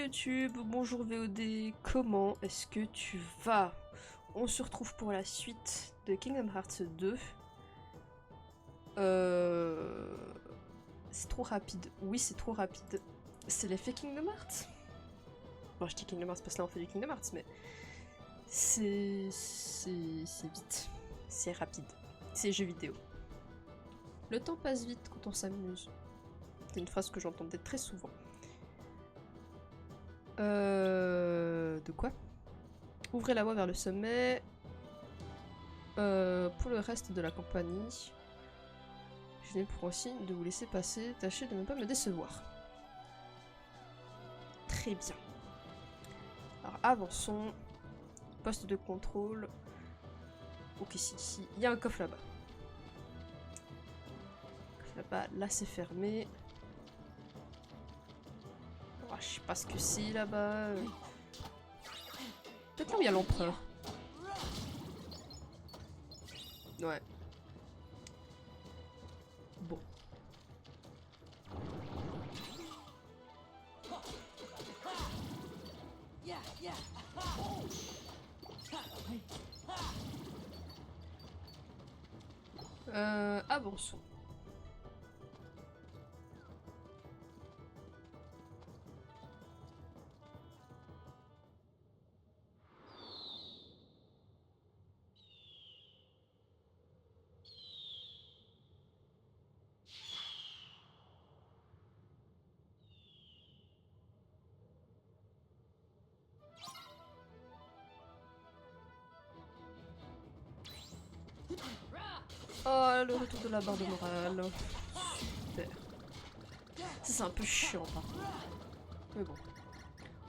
YouTube, bonjour VOD, comment est-ce que tu vas? On se retrouve pour la suite de Kingdom Hearts 2. C'est trop rapide. Oui, c'est trop rapide. C'est l'effet Kingdom Hearts. Bon, je dis Kingdom Hearts parce que là on fait du Kingdom Hearts, mais c'est vite. C'est rapide. C'est jeu vidéo. Le temps passe vite quand on s'amuse. C'est une phrase que j'entendais très souvent. De quoi? Ouvrez la voie vers le sommet. Pour le reste de la compagnie, je n'ai pour signe de vous laisser passer. Tâchez de ne pas me décevoir. Très bien. Alors avançons. Poste de contrôle. Ok, c'est ici. Il y a un coffre là-bas. Là-bas, là c'est fermé. Oh, je sais pas ce que c'est là-bas. Peut-être là où il y a l'empereur. Ouais. Bon. Avançons. Oh, le retour de la barre de morale. Super. Ça, c'est un peu chiant, par contre. Mais bon.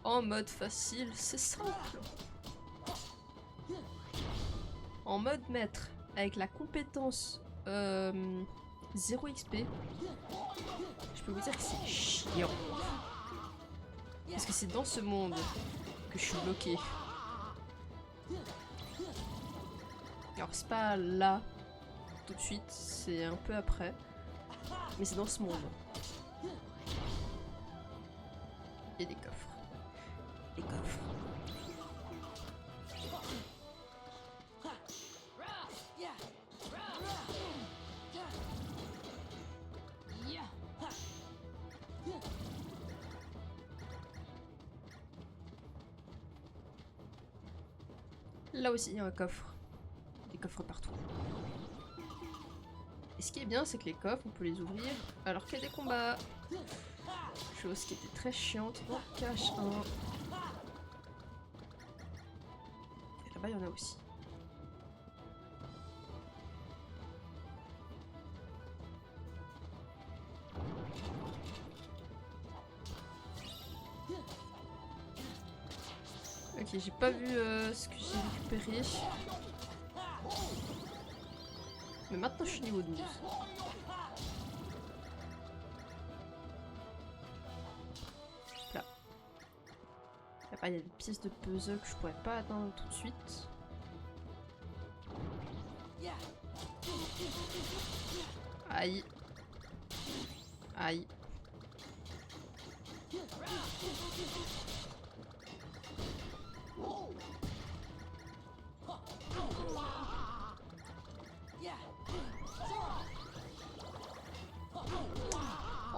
En mode facile, c'est simple. En mode maître, avec la compétence 0 XP, je peux vous dire que c'est chiant. Parce que c'est dans ce monde que je suis bloquée. Alors, c'est pas là, tout de suite, c'est un peu après. Mais c'est dans ce monde. Et des coffres. Des coffres. Là aussi, il y a un coffre. Des coffres partout. Et ce qui est bien, c'est que les coffres, on peut les ouvrir alors qu'il y a des combats. Chose qui était très chiante dans Cache 1. Et là-bas, il y en a aussi. Ok, j'ai pas vu ce que j'ai récupéré. Mais maintenant, je suis niveau 12. Là. Là-bas, il y a des pièces de puzzle que je pourrais pas atteindre tout de suite. Aïe. Aïe.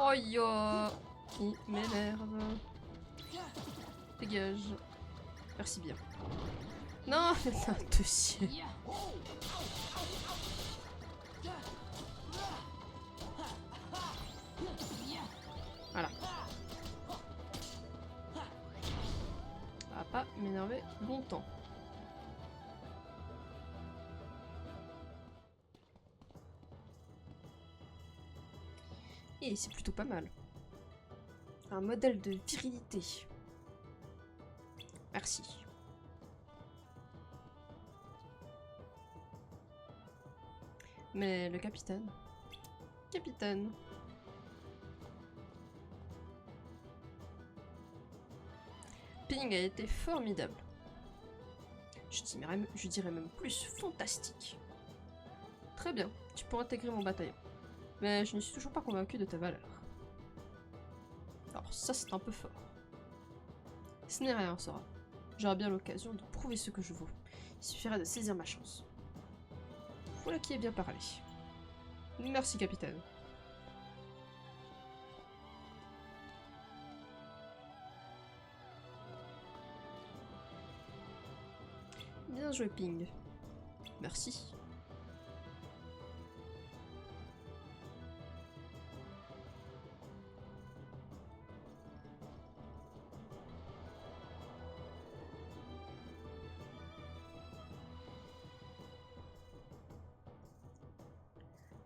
Oh yo, il m'énerve. Dégage. Merci bien. Non, c'est un dossier. Voilà. Ça va pas m'énerver longtemps. Et c'est plutôt pas mal. Un modèle de virilité. Merci. Mais le capitaine... Capitaine... Ping a été formidable. Je dirais même plus fantastique. Très bien, tu peux intégrer mon bataillon. Mais je ne suis toujours pas convaincu de ta valeur. Alors ça c'est un peu fort. Ce n'est rien, Sora. J'aurai bien l'occasion de prouver ce que je vaux. Il suffirait de saisir ma chance. Voilà qui est bien parlé. Merci, capitaine. Bien joué, Ping. Merci.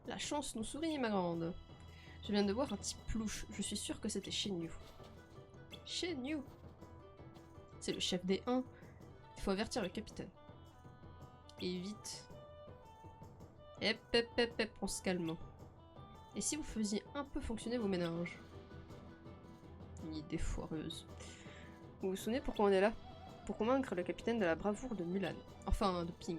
La chance nous sourit, ma grande. Je viens de voir un petit plouche. Je suis sûre que c'était Shenyu. Shenyu? C'est le chef des 1. Il faut avertir le capitaine. Et vite. Hep, hep, hep, hep, on se calme. Et si vous faisiez un peu fonctionner vos méninges? Une idée foireuse. Vous vous souvenez pourquoi on est là? Pour convaincre le capitaine de la bravoure de Mulan. Enfin, de Ping.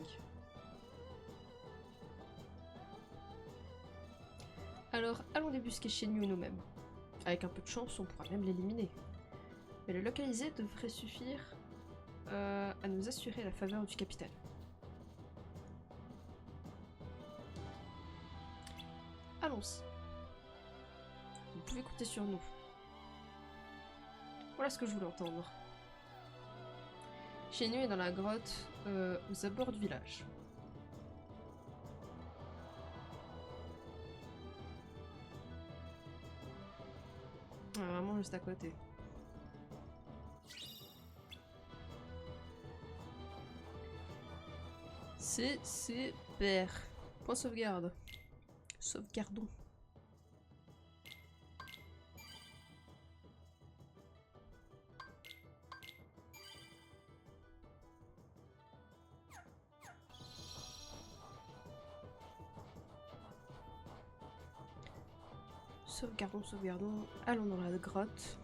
Alors, allons débusquer Shenyu nous-mêmes. Avec un peu de chance, on pourra même l'éliminer. Mais le localiser devrait suffire à nous assurer la faveur du capitaine. Allons-y. Vous pouvez compter sur nous. Voilà ce que je voulais entendre. Shenyu est dans la grotte aux abords du village. Ah, vraiment juste à côté. C'est super. Point sauvegarde. Sauvegardons. Sauvegardons, sauvegardons. Allons dans la grotte.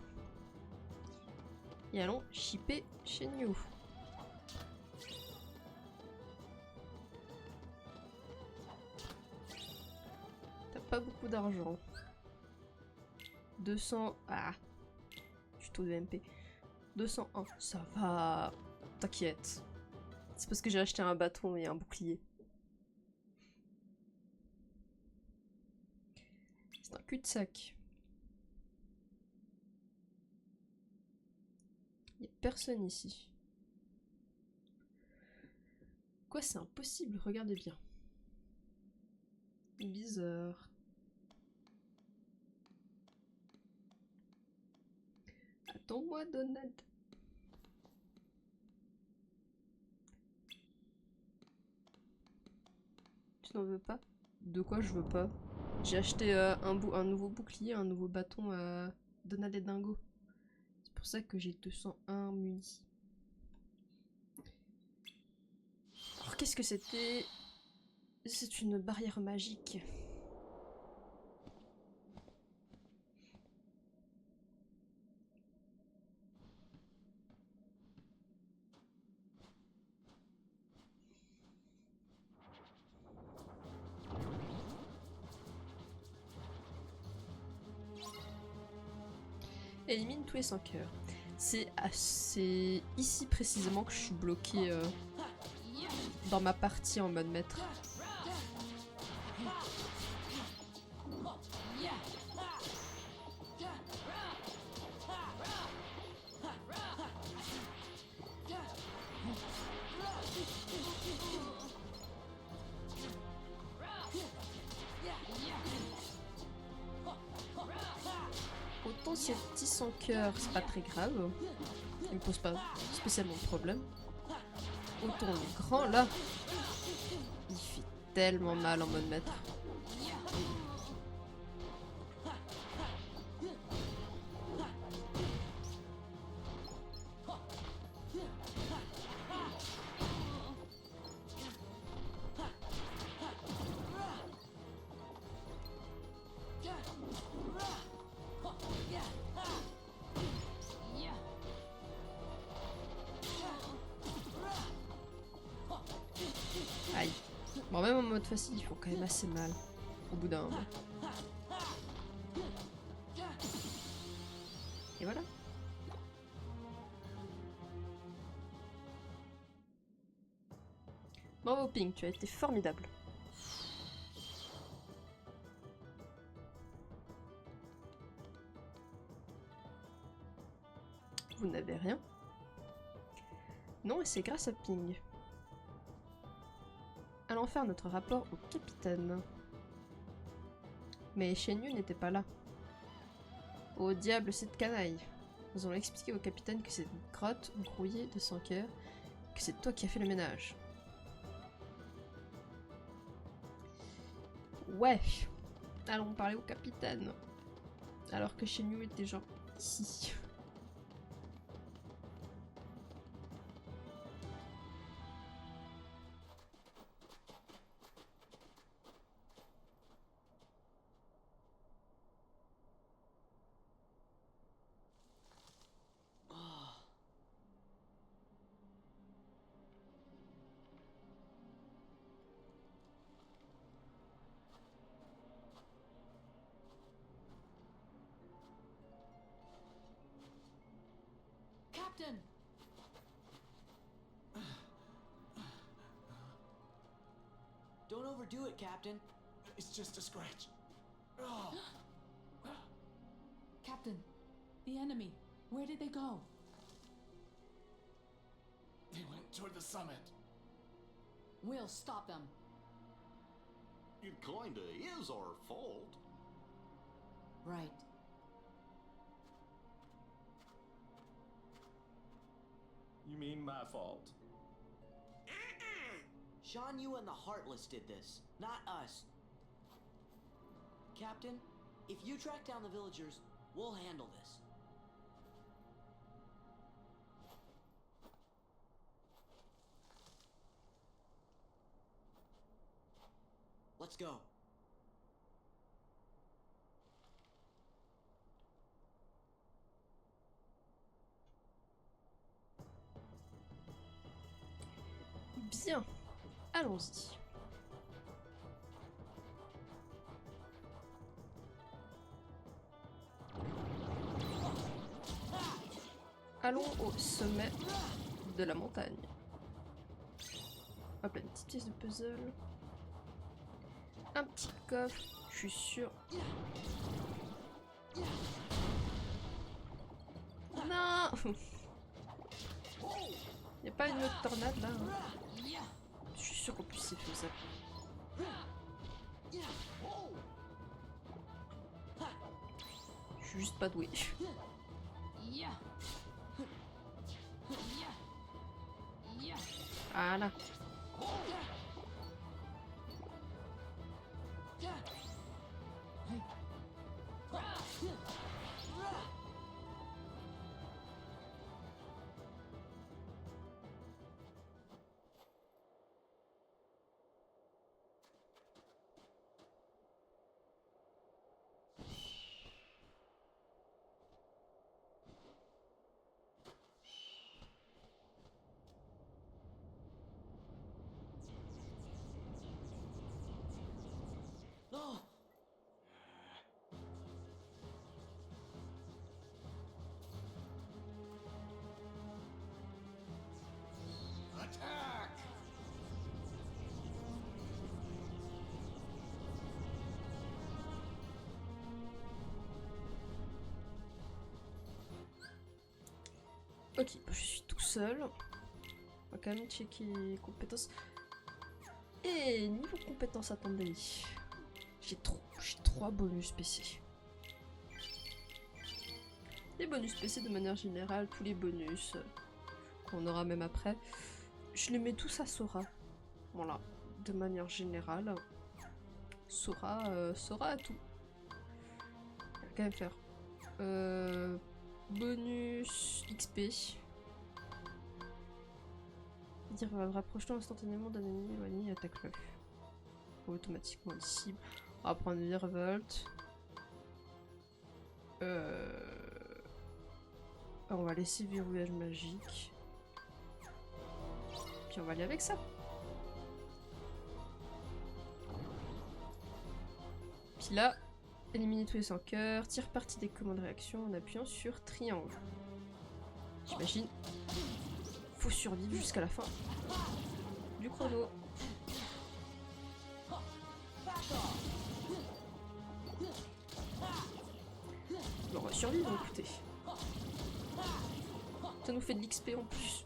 Et allons shipper Shenyu. T'as pas beaucoup d'argent. 200... Ah. Tuto de MP. 201. Ça va. T'inquiète. C'est parce que j'ai acheté un bâton et un bouclier. C'est un cul-de-sac. Il n'y a personne ici. Quoi, c'est impossible, regardez bien. Bizarre. Attends-moi, Donald. Tu n'en veux pas? De quoi je veux pas? J'ai acheté un nouveau bouclier, un nouveau bâton à Donald et Dingo. C'est pour ça que j'ai 201 munis. Alors qu'est-ce que c'était? C'est une barrière magique. Élimine tous les 100 cœurs. C'est ici précisément que je suis bloquée dans ma partie en mode maître. Autant ces petits sans cœur, c'est pas très grave. Il me pose pas spécialement de problème. Autant le grand là, il fait tellement mal en mode maître. Aïe. Bon, même en mode facile, ils font quand même assez mal. Au bout d'un moment. Et voilà. Bravo Ping, tu as été formidable. Vous n'avez rien? Non, et c'est grâce à Ping. Allons faire notre rapport au capitaine. Mais Shen Yu n'était pas là. Au diable, cette canaille. Nous allons expliquer au capitaine que c'est une grotte grouillée de sang cœur, que c'est toi qui as fait le ménage. Ouais, allons parler au capitaine. Alors que Shen Yu était genre ici. Captain! Don't overdo it, Captain. It's just a scratch. Captain, the enemy, where did they go? They went toward the summit. We'll stop them. It kinda is our fault. Right. You mean my fault? Shan Yu and the Heartless did this, not us. Captain, if you track down the villagers, we'll handle this. Let's go. Bien, allons-y. Allons au sommet de la montagne. Hop là, une petite pièce de puzzle. Un petit coffre, je suis sûr. Non. Y a pas une autre tornade là hein. Je suis sûr qu'en plus c'est faisable. Je suis juste pas douée. Voilà. No! Attack! Ok, je suis tout seul. On va quand même checker les compétences. Et niveau compétences, attendez. J'ai 3 bonus PC. Les bonus PC de manière générale, tous les bonus qu'on aura même après, je les mets tous à Sora. Voilà, de manière générale, Sora à tout. On va quand même faire bonus XP. Dire rapproche-toi instantanément d'un ennemi éloigné et attaque-le. Automatiquement les cibles. On va prendre Virevolt. On va laisser verrouillage magique. Puis on va aller avec ça. Puis là, éliminer tous les sans cœur, tire parti des commandes réaction en appuyant sur triangle. J'imagine. Faut survivre jusqu'à la fin du chrono. Bon, on va survivre, écoutez. Ça nous fait de l'XP en plus.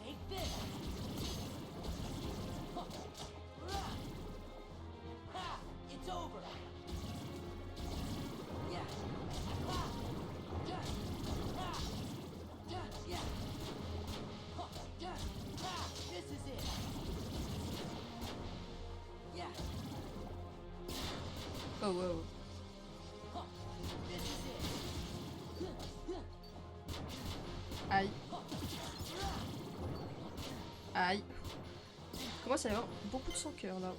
Take this. It's over. Yeah. Yeah. This is it. Yeah. Oh wow. This is it. Aïe. Aïe. Comment ça y avoir beaucoup de sang cœur là.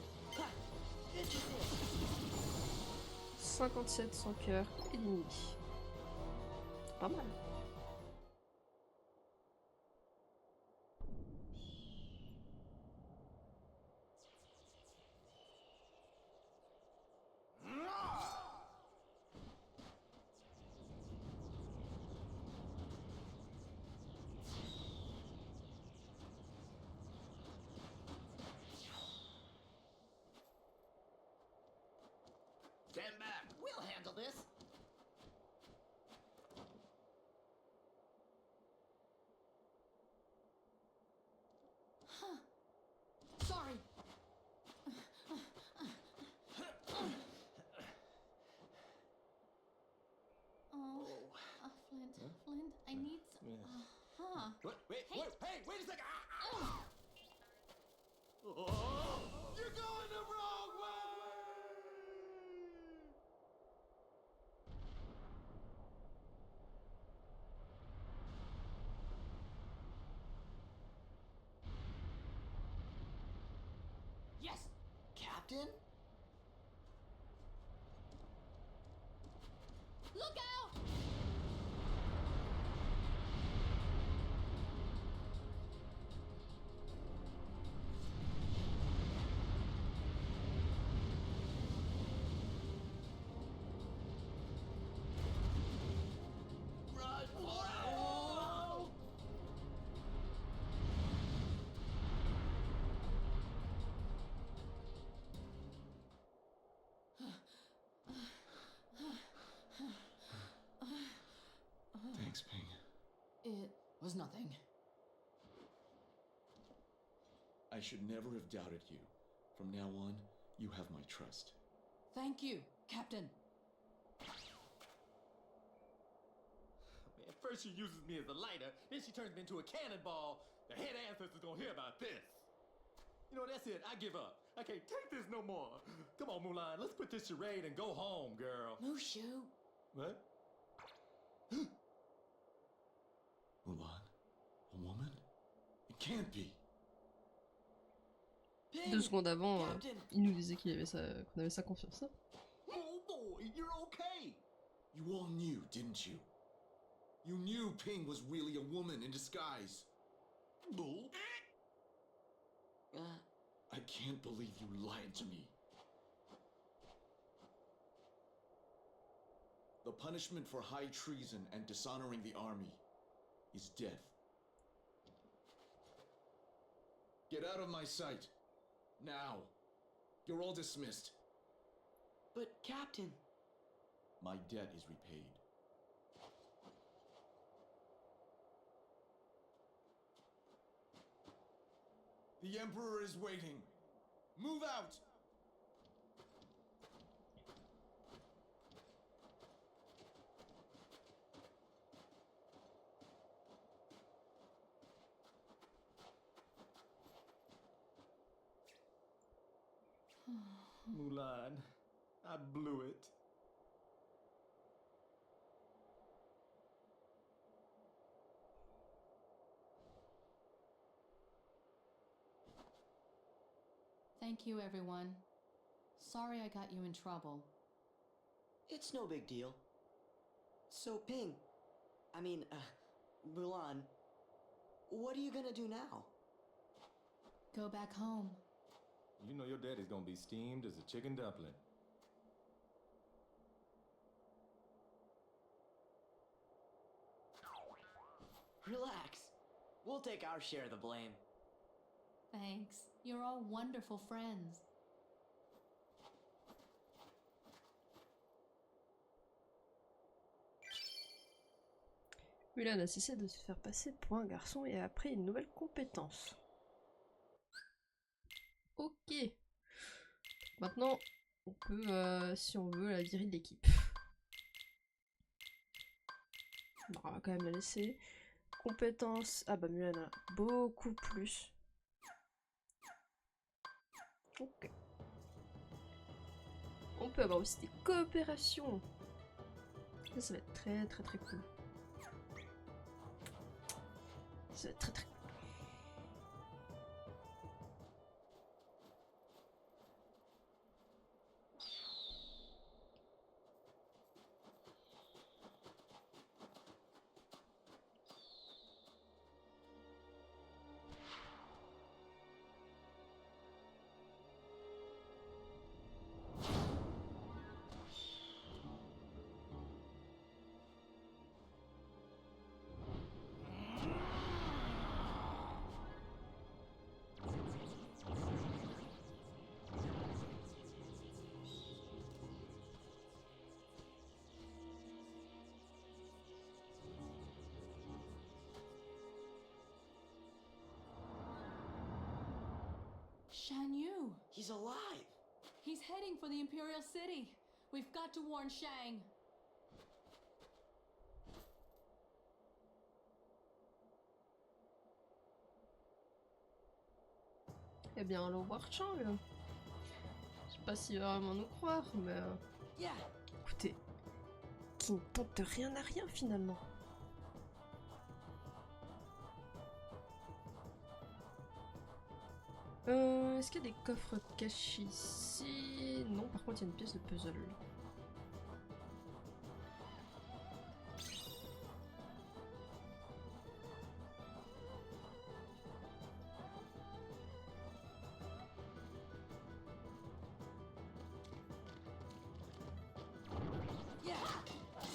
This is it. 57 sang cœur et demi. Pas mal. Stand back. We'll handle this. Sorry. Flint, Flint, I need some. Wait, Hey. wait a second! Oh, you're going the wrong way! Yes, Captain. Look out! Run for it! Thanks, Ping. It was nothing. I should never have doubted you. From now on, you have my trust. Thank you, Captain. Man, first she uses me as a lighter, then she turns me into a cannonball. The head ancestor's gonna hear about this. You know, that's it. I give up. I can't take this no more. Come on, Mulan. Let's quit this charade and go home, girl. Mushu. What? Mulan? A woman? It can't be. 2 secondes avant, Captain. il nous disait qu'il avait qu'on avait sa confiance. Hein. Oh boy, you're okay. You all knew, didn't you? You knew Ping was really a woman in disguise. Bull. I can't believe you lied to me. The punishment for high treason and dishonoring the army is death. Get out of my sight. Now. You're all dismissed. But Captain. My debt is repaid. The Emperor is waiting. Move out! Mulan, I blew it. Thank you, everyone. Sorry I got you in trouble. It's no big deal. So, Ping, Mulan, what are you gonna do now? Go back home. You know your daddy's gonna be steamed as a chicken dumpling. Relax. We'll take our share of the blame. Thanks. You're all wonderful friends. Mulan a cessé de se faire passer pour un garçon et a appris une nouvelle compétence. Ok. Maintenant, on peut, si on veut, la virer de l'équipe. Bon, on va quand même la laisser. Compétence. Ah bah Mulan a beaucoup plus. Ok. On peut avoir aussi des coopérations. Ça va être très très très cool. Ça va être très très cool. Shan Yu! He's alive. He's heading for the Imperial City. We've got to warn Shang. Eh bien, allons voir Chang. Je sais pas s'il va vraiment nous croire, mais écoutez, qui ne tente rien à rien finalement. Est-ce qu'il y a des coffres cachés ici? Non, par contre il y a une pièce de puzzle.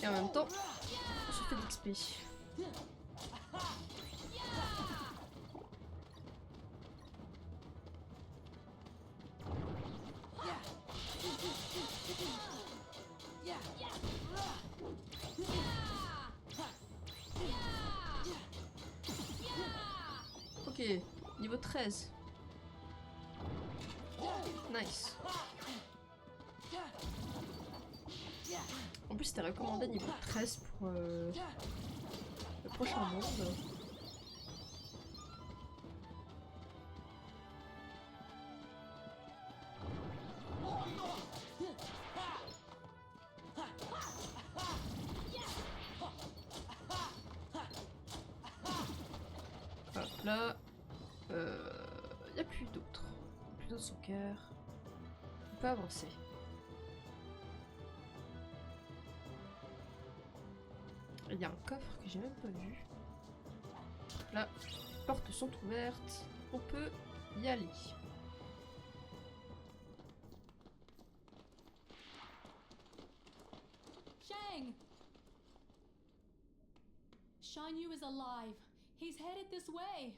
Et en même temps, on se fait de l'XP. Ok, niveau 13. Nice. En plus, c'était recommandé niveau 13 pour le prochain monde. Hop là. Il n'y a plus d'autres. Plus d'autres soccer. On peut avancer. Il y a un coffre que j'ai même pas vu. Là, les portes sont ouvertes. On peut y aller. Shang! Shan Yu is alive. He's headed this way.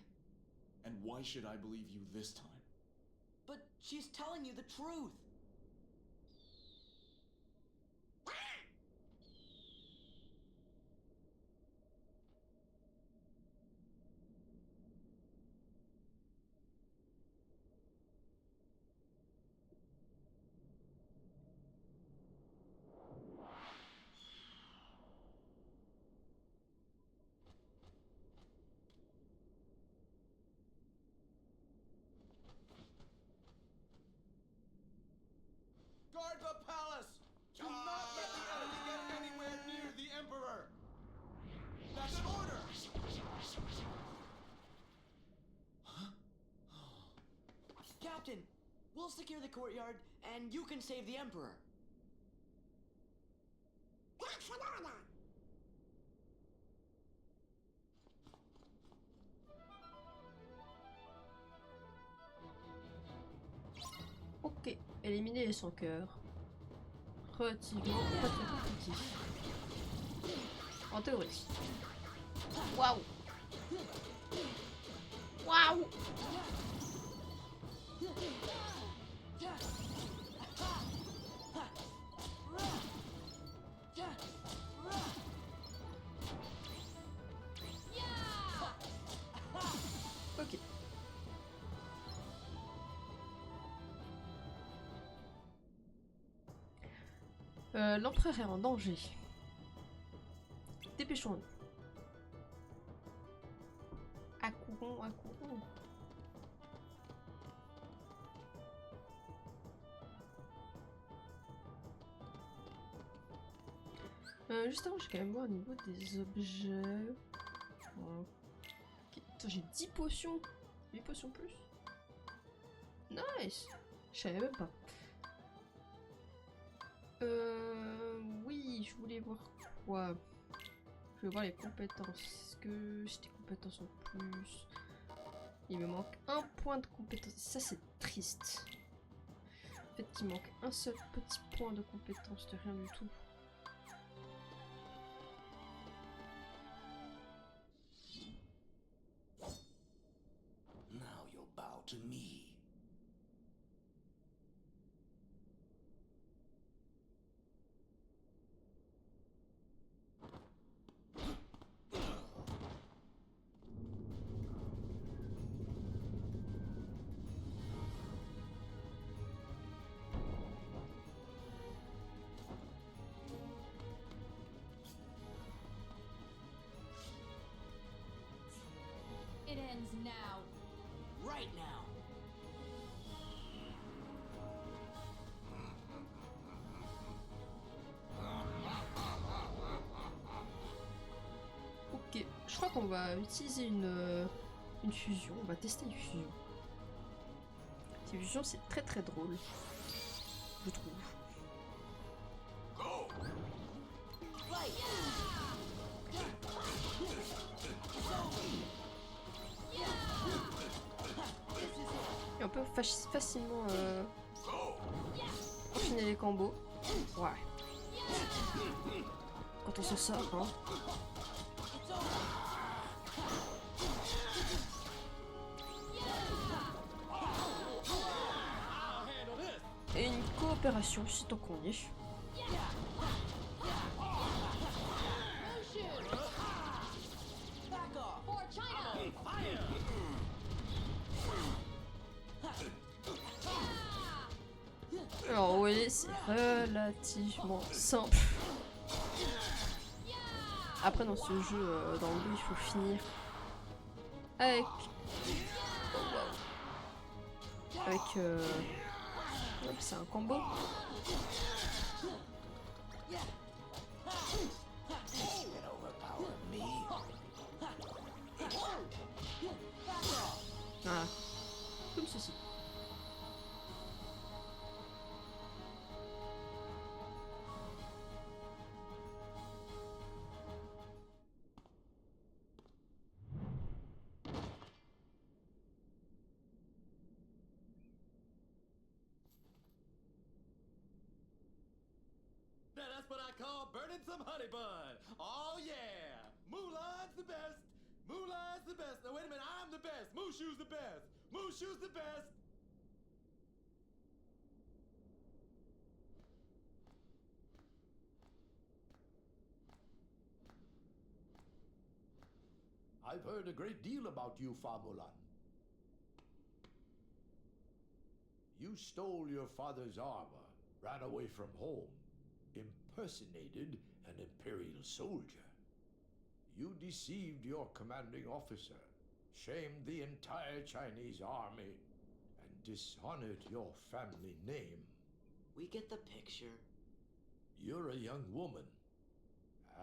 And why should I believe you this time? But she's telling you the truth. Guard the palace! Do not let the enemy get anywhere near the Emperor! That's an order! Captain, we'll secure the courtyard, and you can save the Emperor. That's an order. Ok, éliminer les sans cœur. Relativement pas très compliqué. En théorie. Waouh! Waouh! Ok. L'empereur est en danger. Dépêchons-nous. Accourons, accourons. Juste avant, j'ai quand même voir au niveau des objets. Ok. Attends, j'ai 10 potions. 8 potions plus. Nice. Je savais même pas. Oui, je voulais voir quoi. Je voulais voir les compétences. Est-ce que j'ai des compétences en plus? Il me manque un point de compétence. Ça, c'est triste. En fait, il manque un seul petit point de compétence de rien du tout. Now you'll bow to me. It ends now. Right now. Ok, je crois qu'on va utiliser une fusion. On va tester une fusion. Ces fusions, c'est très très drôle. Je trouve. Et on peut facilement enchaîner les combos. Ouais. Quand on s'en sort, hein. Et une coopération, si tant qu'on y est. Back off. For China! Alors, vous voyez, c'est relativement simple. Après, dans ce jeu, dans le 2, il faut finir avec... Avec... hop, c'est un combo. Voilà. Comme ceci. Now that's what I call burning some honey bun. Oh yeah, Mulan's the best. Mulan's the best. Now wait a minute, I'm the best. Mushu's the best. Mushu's the best. I've heard a great deal about you, Fa Mulan. You stole your father's armor, ran away from home, impersonated an Imperial soldier. You deceived your commanding officer, shamed the entire Chinese army, and dishonored your family name. We get the picture. You're a young woman,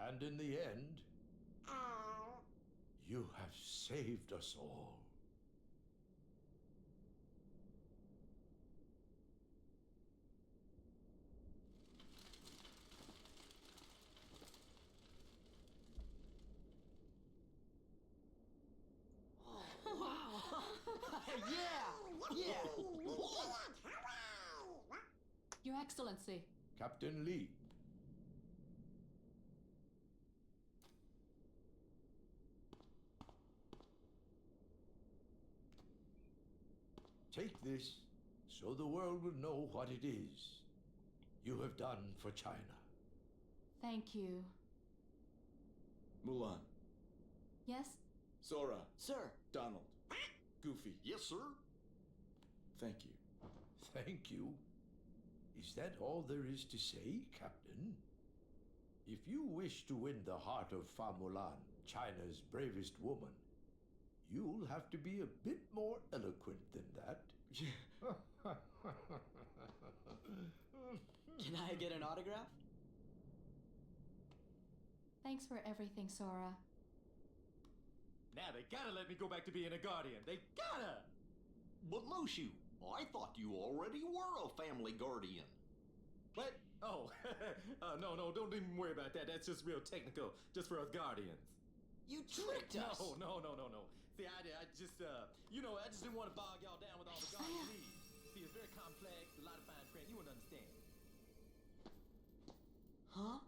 and in the end, you have saved us all. Yeah! Yeah! Your Excellency. Captain Lee. Take this so the world will know what it is you have done for China. Thank you. Mulan, Yes? Sora, Sir, Donald, Goofy, Yes, sir. thank you. Thank you. Is that all there is to say, Captain? If you wish to win the heart of Fa Mulan, China's bravest woman, you'll have to be a bit more eloquent than that. can I get an autograph? Thanks for everything, Sora. Now they gotta let me go back to being a guardian. They gotta! But Mushu, I thought you already were a family guardian. What? Oh, no, don't even worry about that. That's just real technical, just for us guardians. You tricked us! No. See, I just, I just didn't want to bog y'all down with all the guardian needs. See, it's very complex, a lot of fine print. You wouldn't understand. Huh?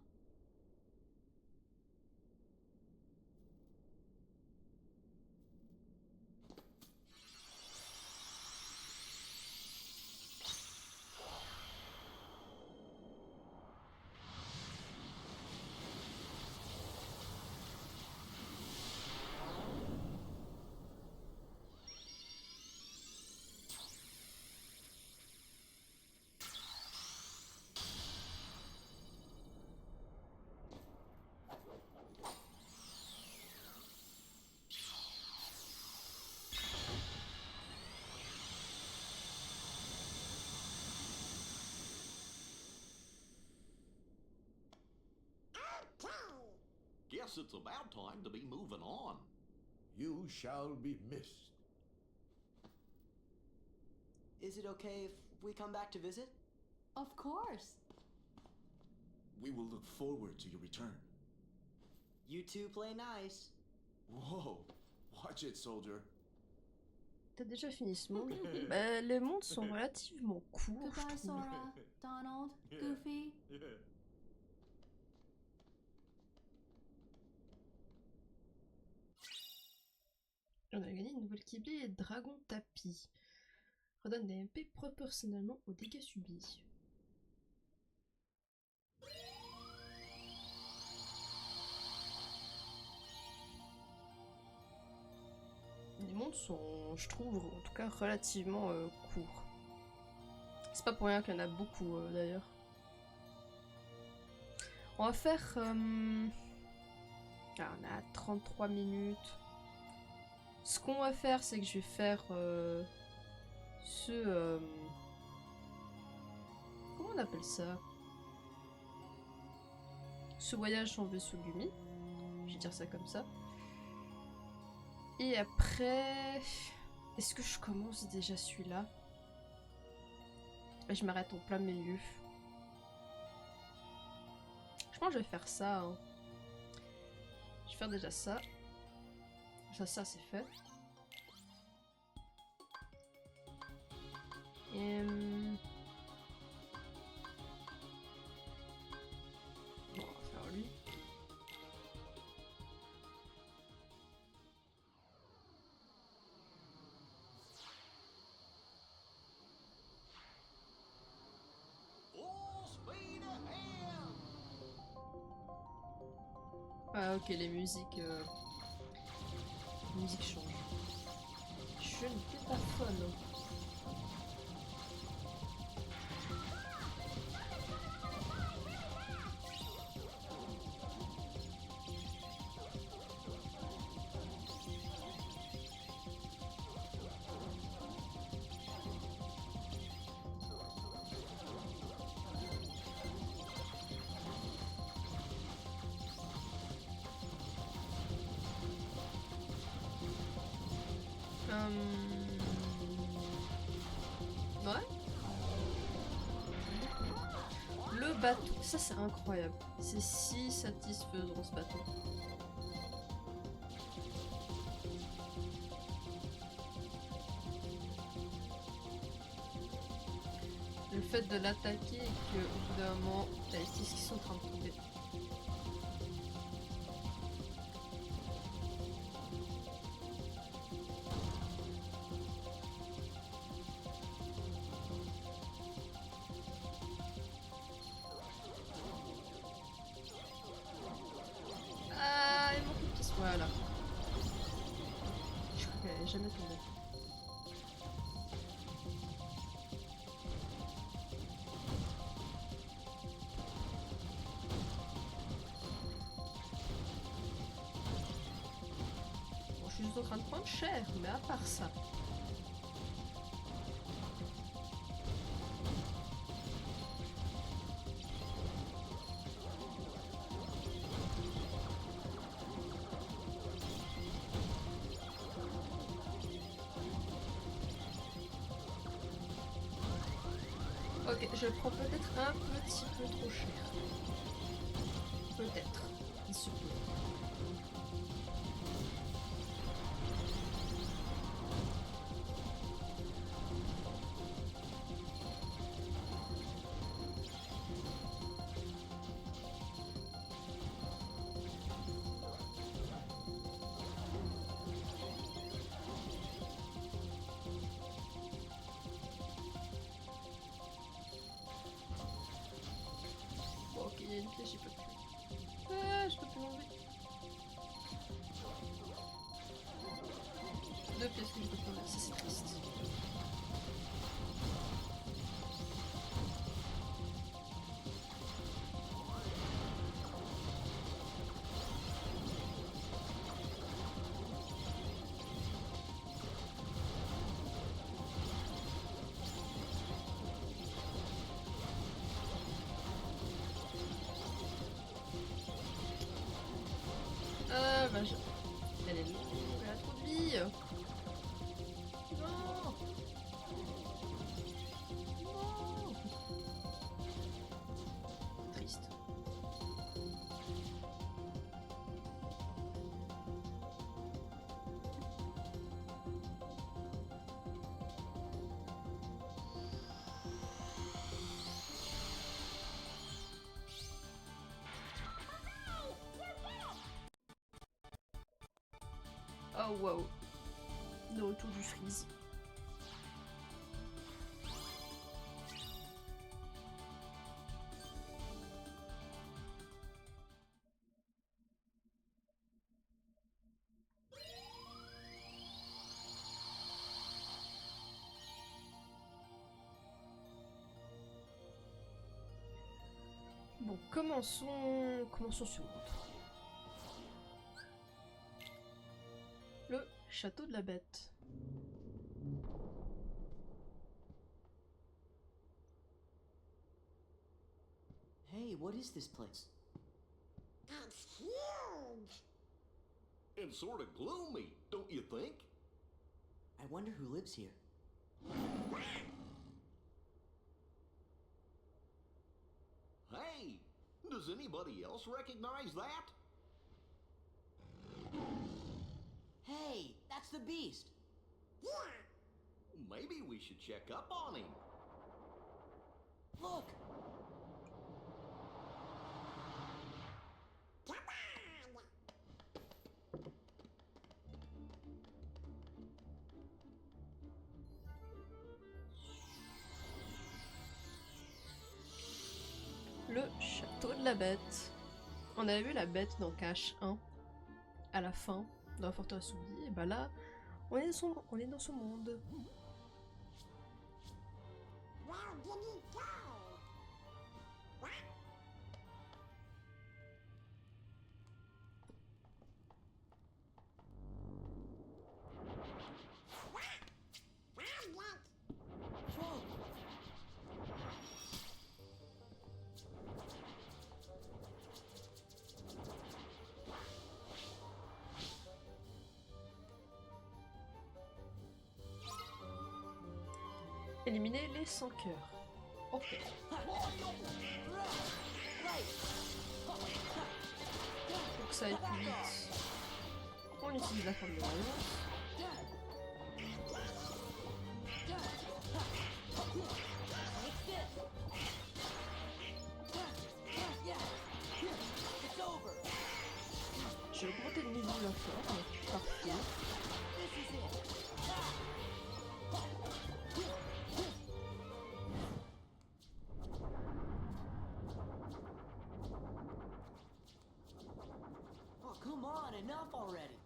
Guess it's about time to be moving on. You shall be missed. Is it okay if we come back to visit? Of course. We will look forward to your return. You two play nice. Whoa, watch it, soldier. T'as déjà fini ce monde? Bah, les mondes sont relativement courts, je Goodbye, trouve. Sora, Donald, Yeah. Goofy. Yeah. On a gagné une nouvelle Keyblade et Dragon Tapis. Redonne des MP proportionnellement aux dégâts subis. Les mondes sont, je trouve, en tout cas relativement courts. C'est pas pour rien qu'il y en a beaucoup d'ailleurs. On va faire... Ah, on a 33 minutes. Ce qu'on va faire, c'est que je vais faire comment on appelle ça? Ce voyage en vaisseau Gumi. Je vais dire ça comme ça. Et après... Est-ce que je commence déjà celui-là? Je m'arrête en plein milieu. Je pense que je vais faire ça. Hein. Je vais faire déjà ça. Ça c'est fait. Bon, on va faire lui. Full speed ahead! Ah ok, les musiques changent. Je suis une pétaphone. Ouais. Le bateau, ça c'est incroyable. C'est si satisfaisant ce bateau. Le fait de l'attaquer et qu'au bout d'un moment, t'as les skis qui sont en train de tomber. est jamais tombée. Bon, je suis juste en train de prendre cher, mais à part ça. Ok, je prends peut-être un petit peu trop cher. Peut-être. Il se peut. Bon, ok, il y a une pièce, j'y peux plus. Je peux plus l'enlever. Deux pièces que je peux plus enlever, ça c'est triste. Bah je... Elle est longue, elle a trop de vie. Non. Non. Triste. Oh wow. Le retour du freeze. Bon, commençons ce monde. Le château de la bête. Hey, what is this place? It's huge! And sort of gloomy, don't you think? I wonder who lives here. Hey, does anybody else recognize that? Hey, that's the beast. Maybe we should check up on him. Look. Le château de la bête. On avait vu la bête dans Cache 1, à la fin, dans la forteresse oubliée, et bah là, on est dans son monde. Éliminer les 100 cœurs. Ok. Pour que ça aille plus vite, on utilise la forme de l'alliance. J'ai augmenté le niveau de la forme. Parfait. Oh, come on, enough already.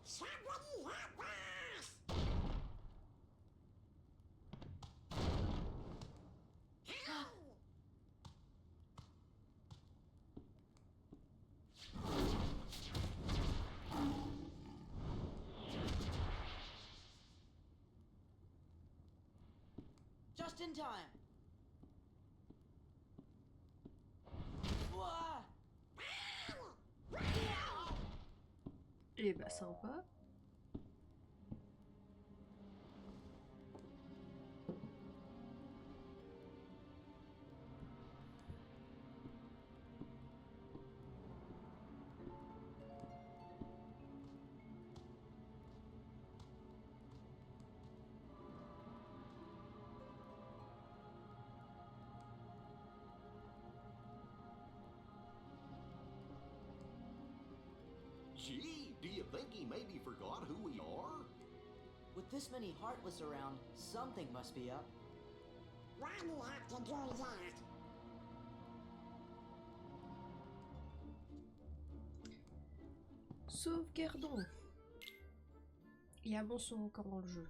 just in time. Wah! Et bah sympa. Gee, do you think he maybe forgot who we are? With this many Heartless around, something must be up. Why do you have to do that? Sauvegardons. Et avançons encore dans le jeu.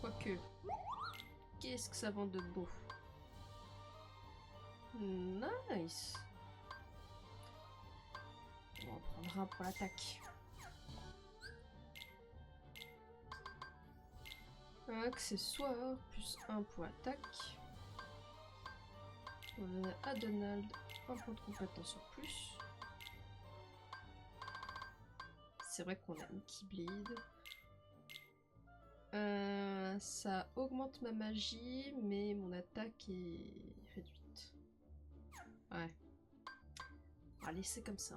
Quoique, qu'est-ce que ça vend de beau? Nice. On en prendra un pour l'attaque. Accessoire, plus 1 pour attaque. On va donner à Donald un point de compétence en plus. C'est vrai qu'on a une Keyblade. Ça augmente ma magie, mais mon attaque est réduite. Ouais. On va laisser comme ça.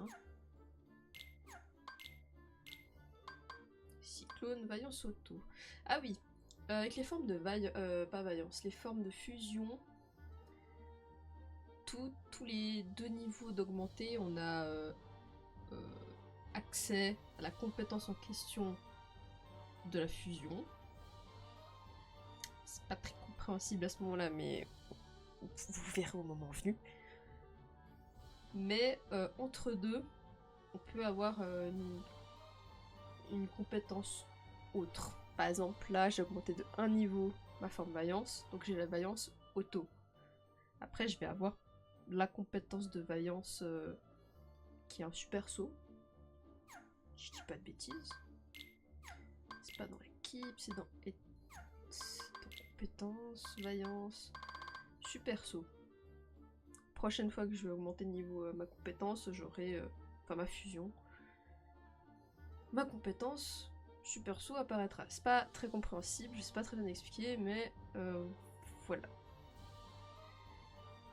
Cyclone, Vaillance Auto. Ah oui, avec les formes de pas Vaillance, les formes de fusion, tous les 2 niveaux d'augmenter, on a accès à la compétence en question de la fusion. C'est pas très compréhensible à ce moment-là, mais vous verrez au moment venu. Mais entre deux, on peut avoir une compétence autre. Par exemple, là, j'ai augmenté de 1 niveau ma forme vaillance, donc j'ai la vaillance auto. Après, je vais avoir la compétence de vaillance qui est un super saut. Je dis pas de bêtises. C'est pas dans l'équipe, c'est dans compétence, vaillance, super saut. Prochaine fois que je vais augmenter le niveau ma compétence, j'aurai enfin ma fusion. Ma compétence super saut apparaîtra. C'est pas très compréhensible, je sais pas très bien expliquer, mais voilà.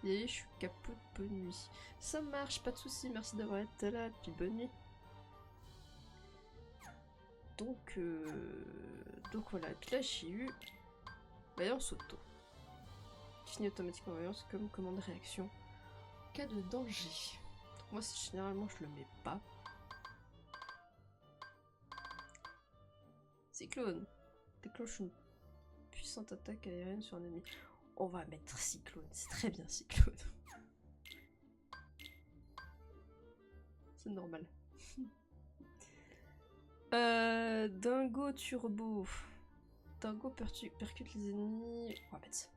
Et je suis capot de bonne nuit. Ça marche, pas de soucis, merci d'avoir été là, puis bonne nuit. Donc voilà, et puis là j'ai eu Vaillance Auto. Qui finit automatiquement Vaillance comme commande de réaction. En cas de danger. Donc moi généralement je le mets pas. Cyclone. Déclenche une puissante attaque aérienne sur un ennemi. On va mettre Cyclone, c'est très bien Cyclone. C'est normal. Dingo Turbo. Dingo percute les ennemis. On va mettre ça.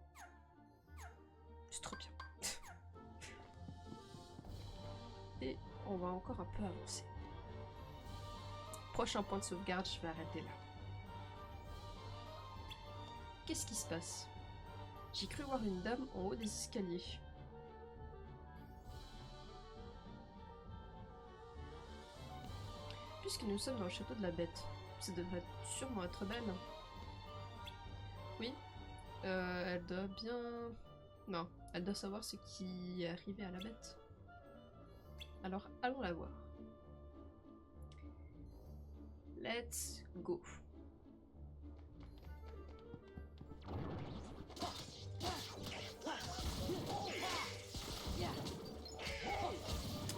C'est trop bien. Et on va encore un peu avancer. Prochain point de sauvegarde, je vais arrêter là. Qu'est-ce qui se passe? J'ai cru voir une dame en haut des escaliers. Puisque nous sommes dans le château de la bête, ça devrait sûrement être belle. Oui, elle doit bien... Non, elle doit savoir ce qui est arrivé à la bête. Alors, allons la voir. Let's go.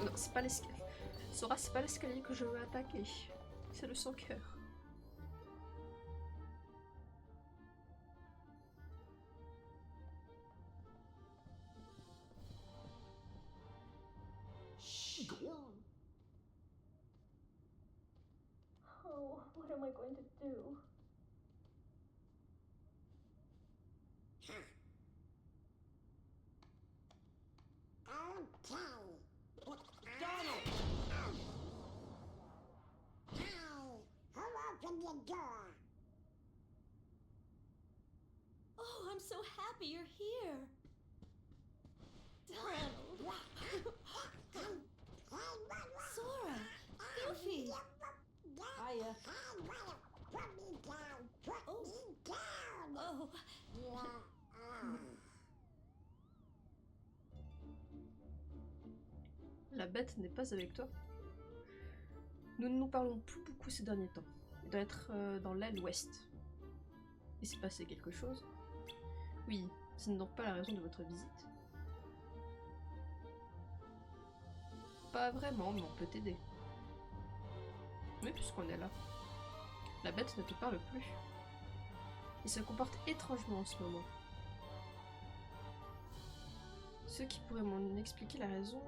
Non, c'est pas l'escalier. Sora, c'est pas l'escalier que je veux attaquer. C'est le sans-cœur. Gorn? Oh, what am I going to do? Okay. the door. Oh, I'm so happy you're here. Donald. Sora. Goofy. Hiya. Oh. La bête n'est pas avec toi. Nous ne nous parlons plus beaucoup ces derniers temps. Il doit être dans l'aile ouest. Il s'est passé quelque chose? Oui, ce n'est donc pas la raison de votre visite. Pas vraiment, mais on peut t'aider. Mais puisqu'on est là. La bête ne te parle plus. Il se comporte étrangement en ce moment. Ceux qui pourraient m'en expliquer la raison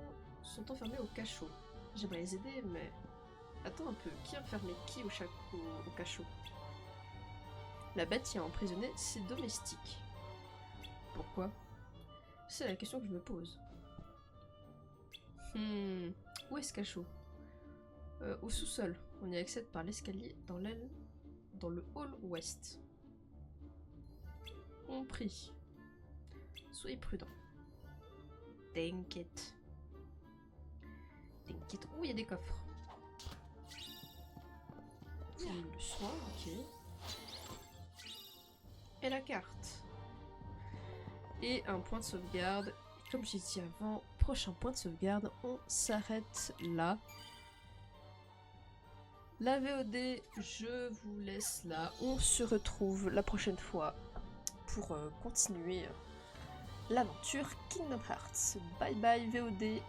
sont enfermés au cachot. J'aimerais les aider, mais... Attends un peu, qui a enfermé qui au cachot? La bête y a emprisonné ses domestiques. Pourquoi? C'est la question que je me pose. Où est ce cachot? Au sous-sol. On y accède par l'escalier dans le hall ouest. On prie. Soyez prudents. T'inquiète. T'inquiète. Oh, il y a des coffres. Le soin, ok. Et la carte. Et un point de sauvegarde. Et comme j'ai dit avant, prochain point de sauvegarde, on s'arrête là. La VOD, je vous laisse là. On se retrouve la prochaine fois pour continuer l'aventure Kingdom Hearts. Bye bye VOD.